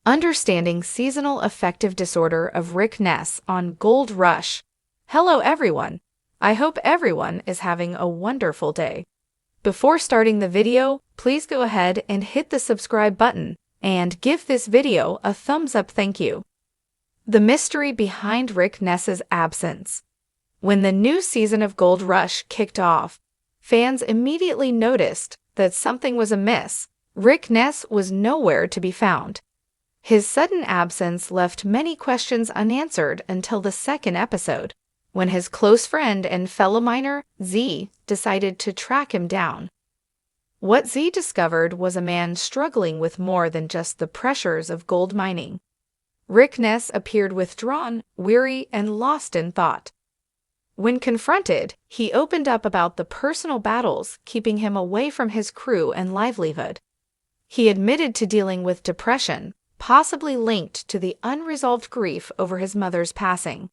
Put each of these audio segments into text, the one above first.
Understanding Seasonal Affective Disorder of Rick Ness on Gold Rush. Hello everyone. I hope everyone is having a wonderful day. Before starting the video, please go ahead and hit the subscribe button and give this video a thumbs up. Thank you. The mystery behind Rick Ness's absence. When the new season of Gold Rush kicked off, fans immediately noticed that something was amiss. Rick Ness was nowhere to be found. His sudden absence left many questions unanswered until the second episode, when his close friend and fellow miner, Z, decided to track him down. What Z discovered was a man struggling with more than just the pressures of gold mining. Rick Ness appeared withdrawn, weary, and lost in thought. When confronted, he opened up about the personal battles keeping him away from his crew and livelihood. He admitted to dealing with depression, possibly linked to the unresolved grief over his mother's passing.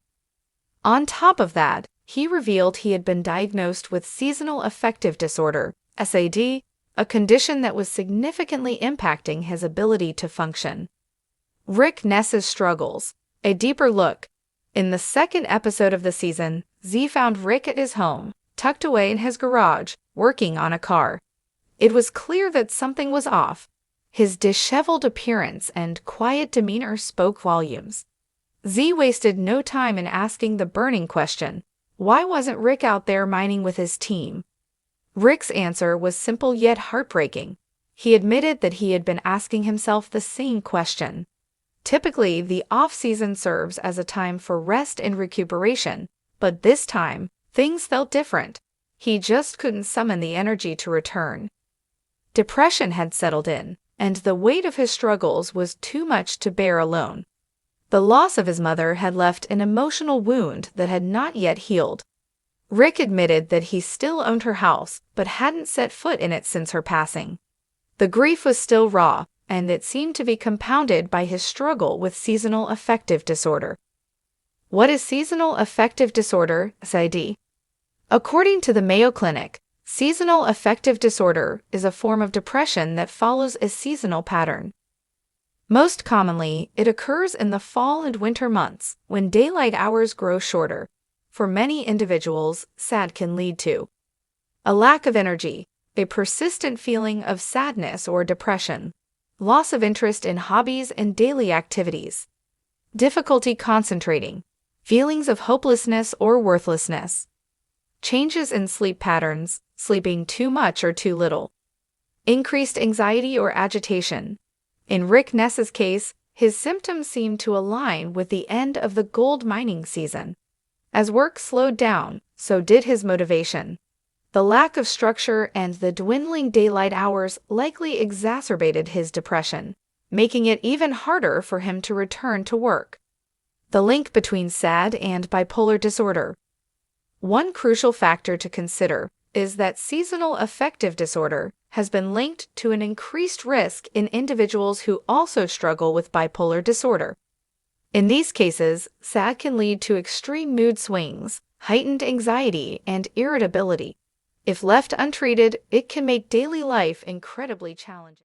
On top of that, he revealed he had been diagnosed with seasonal affective disorder, SAD, a condition that was significantly impacting his ability to function. Rick Ness's struggles. A deeper look. In the second episode of the season, Z found Rick at his home, tucked away in his garage, working on a car. It was clear that something was off. His disheveled appearance and quiet demeanor spoke volumes. Z wasted no time in asking the burning question, why wasn't Rick out there mining with his team? Rick's answer was simple yet heartbreaking. He admitted that he had been asking himself the same question. Typically, the off-season serves as a time for rest and recuperation, but this time, things felt different. He just couldn't summon the energy to return. Depression had settled in, and the weight of his struggles was too much to bear alone. The loss of his mother had left an emotional wound that had not yet healed. Rick admitted that he still owned her house, but hadn't set foot in it since her passing. The grief was still raw, and it seemed to be compounded by his struggle with seasonal affective disorder. What is seasonal affective disorder, SAD? According to the Mayo Clinic, seasonal affective disorder is a form of depression that follows a seasonal pattern. Most commonly, it occurs in the fall and winter months, when daylight hours grow shorter. For many individuals, SAD can lead to a lack of energy, a persistent feeling of sadness or depression, loss of interest in hobbies and daily activities, difficulty concentrating, feelings of hopelessness or worthlessness, changes in sleep patterns, sleeping too much or too little, increased anxiety or agitation. In Rick Ness's case, his symptoms seemed to align with the end of the gold mining season. As work slowed down, so did his motivation. The lack of structure and the dwindling daylight hours likely exacerbated his depression, making it even harder for him to return to work. The link between SAD and bipolar disorder. One crucial factor to consider is that seasonal affective disorder has been linked to an increased risk in individuals who also struggle with bipolar disorder. In these cases, SAD can lead to extreme mood swings, heightened anxiety, and irritability. If left untreated, it can make daily life incredibly challenging.